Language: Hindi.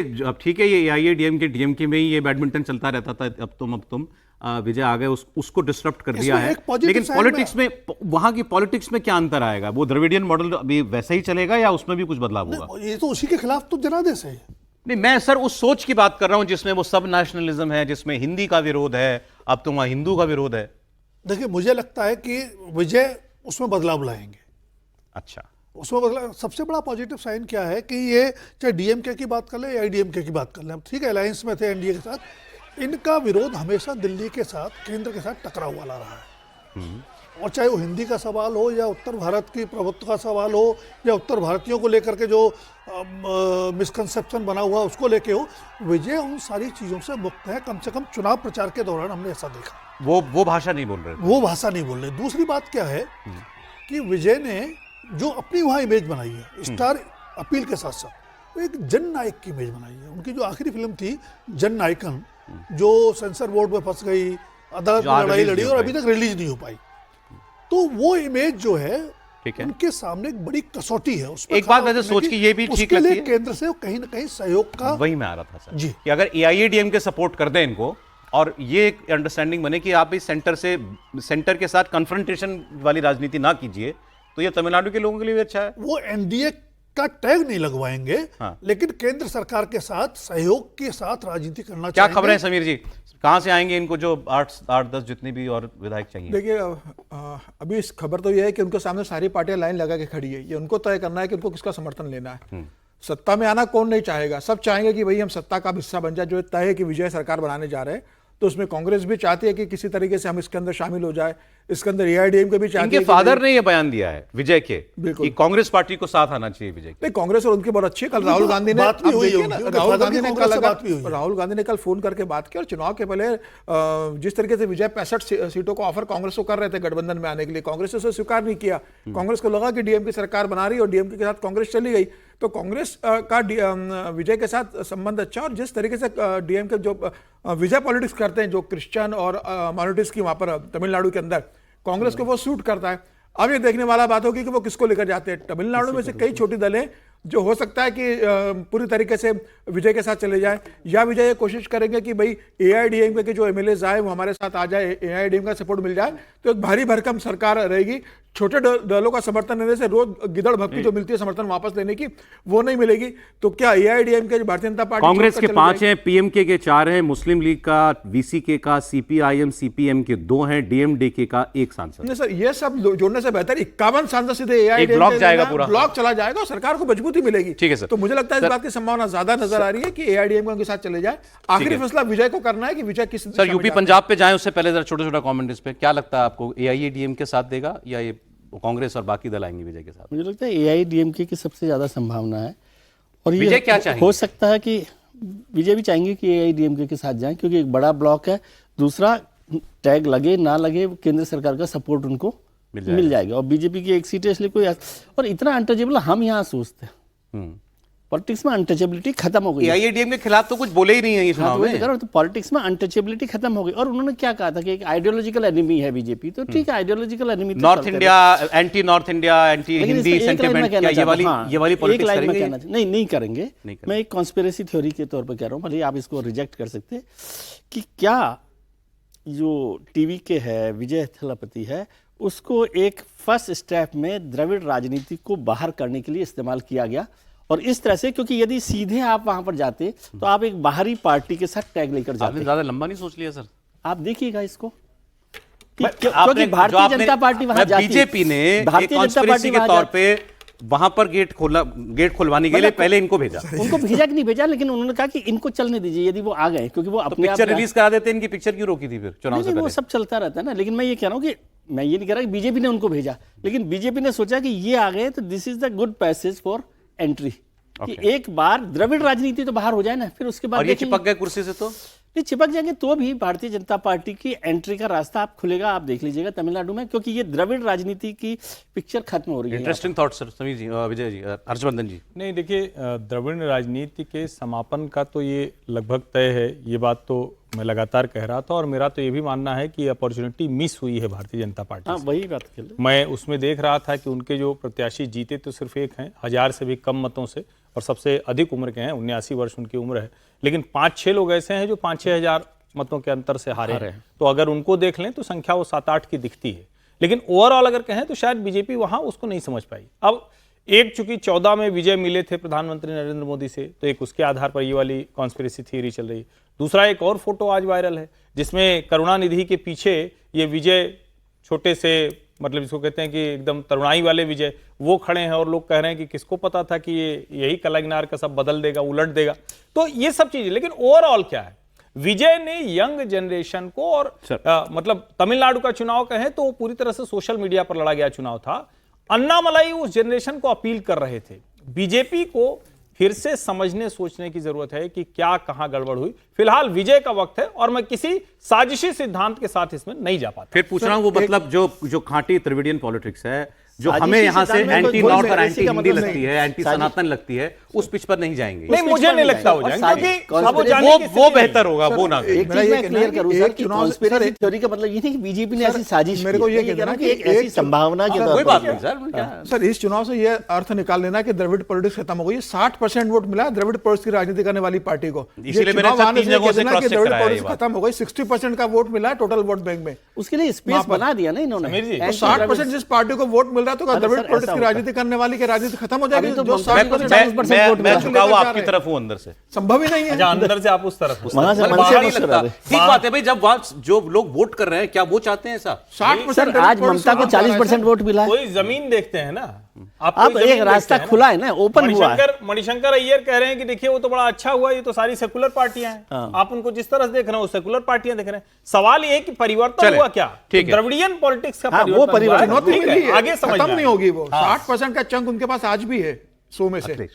अब ठीक है, ये AIADMK DMK में ही ये बैडमिंटन चलता रहता था, अब तुम विजय आ गए, उसको डिस्टर्ब कर दिया है। लेकिन पॉलिटिक्स में, वहां की पॉलिटिक्स में क्या अंतर आएगा? वो द्रविडियन मॉडल अभी वैसा ही चलेगा या उसमें भी कुछ बदलाव होगा? ये तो उसी के खिलाफ तो जनादेश है। नहीं, मैं सर उस सोच की बात कर रहा हूं जिसमें वो सब नेशनलिज्म है, जिसमें हिंदी का विरोध है, अब तो वहां हिंदू का विरोध है। देखिए, मुझे लगता है कि विजय उसमें बदलाव लाएंगे। अच्छा, उसमें बदलाव, सबसे बड़ा पॉजिटिव साइन क्या है कि ये चाहे DMK की बात कर ले या IDMK की बात कर ले, ठीक है अलायंस में थे NDA के साथ, इनका विरोध हमेशा दिल्ली के साथ, केंद्र के साथ टकराव वाला रहा है। और चाहे वो हिंदी का सवाल हो या उत्तर भारत की प्रभुत्व का सवाल हो या उत्तर भारतीयों को लेकर के जो मिसकंसेप्शन बना हुआ उसको लेके हो, विजय उन सारी चीज़ों से मुक्त है। कम से कम चुनाव प्रचार के दौरान हमने ऐसा देखा। वो भाषा नहीं बोल रहे, वो भाषा नहीं बोल रहे। दूसरी बात क्या है कि विजय ने जो अपनी वहाँ इमेज बनाई है स्टार अपील के साथ साथ, वो एक जन नायक की इमेज बनाई है। उनकी जो आखिरी फिल्म थी जन नायकन, जो सेंसर बोर्ड में फंस गई, अदालत में लड़ाई लड़ी और अभी तक रिलीज नहीं हो पाई, तो वो इमेज जो है उनके सामने एक बड़ी कसौटी है। उस एक बात वैसे सोच की ये भी ठीक लगती है, केंद्र से कहीं ना कहीं सहयोग का, वही मैं आ रहा था सर जी, कि अगर AIADMK सपोर्ट कर दें इनको और ये एक अंडरस्टैंडिंग बने कि आप इस सेंटर के साथ कन्फ्रंटेशन वाली राजनीति ना कीजिए, तो ये तमिलनाडु के लोगों के लिए भी अच्छा है। वो NDA का टैग नहीं लगवाएंगे, लेकिन केंद्र सरकार के साथ सहयोग के साथ राजनीति करना क्या खबर है समीर जी, कहां से आएंगे इनको जो 8-10 जितने भी और विधायक चाहिए? देखिए, अभी इस खबर तो यह है कि उनके सामने सारी पार्टियां लाइन लगा के खड़ी है। ये उनको तय करना है कि उनको किसका समर्थन लेना है। सत्ता में आना कौन नहीं चाहेगा, सब चाहेंगे कि भाई हम सत्ता का हिस्सा बन जाए। जो तय है कि विजय सरकार बनाने जा रहे हैं, तो उसमें कांग्रेस भी चाहती है कि किसी तरीके से हम इसके अंदर शामिल हो जाए। इसके अंदर AIADMK भी चाहती है। इनके फादर ने यह बयान दिया है विजय के कि कांग्रेस पार्टी को साथ आना चाहिए विजय के। कांग्रेस और उनकी बहुत अच्छी, कल राहुल गांधी ने कल फोन करके बात की। और चुनाव के पहले जिस तरीके से विजय 65 सीटों का ऑफर कांग्रेस को कर रहे थे गठबंधन में आने के लिए, कांग्रेस ने उसे स्वीकार नहीं किया। कांग्रेस को लगा कि DMK सरकार बना रही और DMK के साथ कांग्रेस चली गई, तो कांग्रेस का विजय के साथ संबंध अच्छा। और जिस तरीके से DMK जो विजय पॉलिटिक्स करते हैं, जो क्रिश्चियन और माइनॉरिटीज की वहां पर तमिलनाडु के अंदर, कांग्रेस को वो सूट करता है। अब ये देखने वाला बात होगी कि वो किसको लेकर जाते हैं। तमिलनाडु में से कई छोटी दलें जो हो सकता है कि पूरी तरीके से विजय के साथ चले जाए, या विजय ये कोशिश करेंगे कि भाई AIADMK के जो MLAs आए वो हमारे साथ आ जाए, AIADMK का सपोर्ट मिल जाए, तो एक भारी भरकम सरकार रहेगी। छोटे दलों का समर्थन लेने से रोज गिदड़ भक्ति जो मिलती है समर्थन वापस लेने की, वो नहीं मिलेगी। तो क्या AIADMK, भारतीय जनता पार्टी, कांग्रेस के 5 हैं, PMK के 4 हैं, मुस्लिम लीग का, VCK का, CPIM CPM के 2 हैं, DMDK का 1 सांसद। नहीं सर, ये सब जोड़ने से बेहतर 51 सांसद सीधे AIADMK ब्लॉक जाएगा, पूरा ब्लॉक चला जाएगा और सरकार को मजबूती मिलेगी। ठीक है सर। तो मुझे लगता है इस बात की संभावना ज्यादा नजर आ रही है कि AIADMK उनके साथ चले जाए। आखिरी फैसला विजय को करना है कि विजय किस। सर यूपी पंजाब पे जाएं उससे पहले जरा छोटा कमेंट इस पे, क्या लगता है आपको, AIADMK साथ देगा या ये कांग्रेस और बाकी दल आएंगे विजय के साथ? मुझे लगता है AIADMK की सबसे ज्यादा संभावना है। और विजय क्या चाहिए? हो सकता है कि विजय भी चाहेंगे कि AIADMK के साथ जाएं, क्योंकि एक बड़ा ब्लॉक है। दूसरा, टैग लगे ना लगे, केंद्र सरकार का सपोर्ट उनको मिल जाएगा। और बीजेपी की 1 सीट है, इसलिए कोई, और इतना अनटचेबल हम यहाँ सोचते हैं। पॉलिटिक्स में अनटचेबिलिटी खत्म हो गई। AIADMK के खिलाफ तो कुछ बोले ही नहीं है ये चुनाव में। तो पॉलिटिक्स में अनटचेबिलिटी खत्म हो गई। और उन्होंने क्या कहा था कि एक आइडियोलॉजिकल एनिमी है बीजेपी, तो ठीक है, ideological enemy north India, anti north India, anti Hindi sentiment, ये वाली पॉलिटिक्स करेंगे? नहीं करेंगे। मैं एक कॉन्स्पिरेसी थ्योरी के तौर पर कह रहा हूँ, भले आप इसको रिजेक्ट कर सकते हैं, कि क्या जो TVK है, विजय थलापति है, उसको एक फर्स्ट स्टेप में द्रविड़ राजनीति को बाहर करने के लिए इस्तेमाल किया गया। और इस तरह से, क्योंकि यदि सीधे आप वहां पर जाते तो आप एक बाहरी पार्टी के साथ टैग लेकर जाते। आपने ज्यादा लंबा नहीं सोच लिया सर? आप देखिए इसको, क्योंकि भारतीय जनता पार्टी वहां जाती है। बीजेपी ने भारतीय जनता पार्टी के तौर पे वहां पर गेट खुलवाने के लिए पहले इनको भेजा। उनको भेजा कि नहीं भेजा, लेकिन उन्होंने कहा कि इनको चलने दीजिए यदि वो आ गए, क्योंकि वो अपने पिक्चर रिलीज करा देते। इनकी पिक्चर क्यों रोकी थी फिर चुनाव से पहले? वो सब चलता रहता है ना। लेकिन मैं ये कह रहा हूँ कि मैं ये नहीं कह रहा कि बीजेपी ने उनको भेजा, लेकिन बीजेपी ने सोचा कि ये आ गए तो this is the good passage for entry, कि एक बार द्रविड़ राजनीति तो बाहर हो जाए ना, फिर उसके बाद। और ये चिपक गए कुर्सी से, तो नहीं चिपक जाएंगे तो भी भारतीय जनता पार्टी की एंट्री का रास्ता आप खुलेगा। आप देख लीजिएगा तमिलनाडु में, क्योंकि ये द्रविड़ राजनीति की पिक्चर खत्म हो रही है। इंटरेस्टिंग थॉट सर, समीर जी, विजय जी, हर्षवर्धन जी। नहीं देखिए, द्रविड़ राजनीति के समापन का तो ये लगभग तय है, ये बात तो मैं लगातार कह रहा था। और मेरा तो ये भी मानना है कि अपॉर्चुनिटी मिस हुई है भारतीय जनता पार्टी से। वही बात मैं उसमें देख रहा था कि उनके जो प्रत्याशी जीते तो सिर्फ एक हैं, 1000 से भी कम मतों से, और सबसे अधिक उम्र के हैं, 79 वर्ष उनकी उम्र है, लेकिन 5-6 लोग ऐसे हैं जो 5-6 हजार मतों के अंतर से हारे हैं। तो अगर उनको देख लें तो संख्या वो 7-8 की दिखती है, लेकिन ओवरऑल अगर कहें तो शायद बीजेपी वहां उसको नहीं समझ पाई। अब एक चूंकि 14 में विजय मिले थे प्रधानमंत्री नरेंद्र मोदी से, तो एक उसके आधार पर ये वाली कॉन्स्पिरेसी थियरी चल रही। दूसरा एक और फोटो आज वायरल है जिसमें करुणानिधि के पीछे ये विजय छोटे से, मतलब जिसको कहते हैं कि एकदम तरुणाई वाले विजय, वो खड़े हैं और लोग कह रहे हैं कि किसको पता था कि ये यही कलाइनार का सब बदल देगा, उलट देगा। तो ये सब चीजें, लेकिन ओवरऑल क्या है, विजय ने यंग जनरेशन को और मतलब तमिलनाडु का चुनाव कहें तो पूरी तरह से सोशल मीडिया पर लड़ा गया चुनाव था। अन्नामलाई उस जनरेशन को अपील कर रहे थे। बीजेपी को फिर से समझने सोचने की जरूरत है कि क्या कहां गड़बड़ हुई। फिलहाल विजय का वक्त है और मैं किसी साजिशी सिद्धांत के साथ इसमें नहीं जा पाता। फिर पूछ रहा हूं, वो मतलब जो खांटी त्रिविडियन पॉलिटिक्स है, जो हमें यहाँ से एंटी नॉर्थ और एंटी हिंदी लगती है, एंटी सनातन लगती है, उस पिच पर नहीं जाएंगे। नहीं, मुझे नहीं लगता हो जाएंगे, क्योंकि वो बेहतर होगा, वो ना। एक चीज मैं क्लियर करूं सर कि कॉन्स्पिरेसी थ्योरी का मतलब ये नहीं कि बीजेपी ने ऐसी साजिश, मेरे को ये कहना कि एक ऐसी संभावना के तौर कोई पर बात नहीं सर। सर इस चुनाव से ये अर्थ निकाल लेना कि द्रविड़ पॉलिटिक्स खत्म हो गई। 60% वोट मिला द्रविड़ पॉलिटिक्स की राजनीति करने वाली पार्टी को। इसीलिए मैंने 3 जगहों से क्रॉस चेक द्रविड़ कराया पॉलिटिक्स खत्म हो गई। 60% का वोट मिला टोटल वोट बैंक में। उसके लिए स्पेस बना दिया ना इन्होंने। 60% जिस पार्टी को वोट मिल रहा है तो द्रविड़ पॉलिटिक्स की राजनीति करने वाली की राजनीति खत्म हो जाएगी। जो 60% वोट मैं झुका हुआ आपकी तरफ हूं अंदर से। संभव ही नहीं है। अंदर से आप उस तरफ वहां से बाहर नहीं लगता। ठीक बात है भाई, जब जो लोग वोट कर रहे हैं क्या वो चाहते हैं ऐसा? 60% आज ममता को 40% वोट मिला है। कोई जमीन देखते हैं ना, अब एक रास्ता खुला है ना, ओपन हुआ है। मणिशंकर अय्यर कह रहे हैं कि देखिए वो तो बड़ा अच्छा हुआ, ये तो सारी सेकुलर पार्टियां हैं। आप उनको जिस तरह से देख रहे हो सेकुलर पार्टियां देख रहे हैं। सवाल ये है कि परिवर्तन हुआ क्या? द्रविडियन पॉलिटिक्स का वो परिवर्तन आगे समझ नहीं नहीं होगी। वो 60% का चंक उनके पास आज भी है 100 में से।